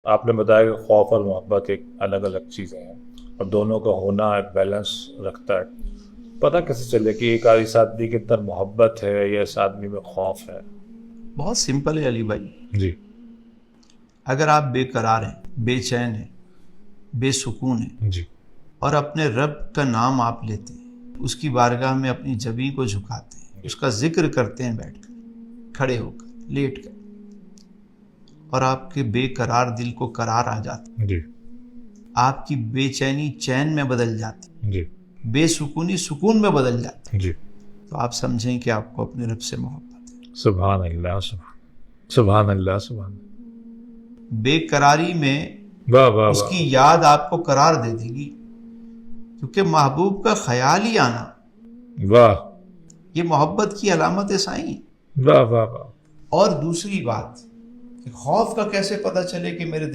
آپ نے بتایا کہ خوف اور محبت ایک الگ الگ چیزیں ہیں اور دونوں کا ہونا ایک بیلنس رکھتا ہے. پتہ کیسے چلے کہ ایک اس آدمی کے اندر محبت ہے یا اس آدمی میں خوف ہے؟ بہت سمپل ہے علی بھائی. جی اگر آپ بے قرار ہیں، بے چین ہیں، بے سکون ہیں جی اور اپنے رب کا نام آپ لیتے ہیں، اس کی بارگاہ میں اپنی جبیں کو جھکاتے ہیں، اس کا ذکر کرتے ہیں بیٹھ کر، کھڑے ہو کر، لیٹ کر، اور آپ کے بے قرار دل کو قرار آ جاتا ہے، جی آپ کی بے چینی چین میں بدل جاتی ہے، جی بے سکونی سکون میں بدل جاتی ہے، جی. تو آپ سمجھیں کہ آپ کو اپنے رب سے محبت ہے. سبحان اللہ سبحان اللہ سبحان اللہ. بے قراری میں واہ واہ اس واہ. کی یاد آپ کو قرار دے دے گی، کیونکہ محبوب کا خیال ہی آنا واہ یہ محبت کی علامت سائیں. واہ واہ واہ. اور دوسری بات کہ خوف کا کیسے پتہ چلے کہ میرے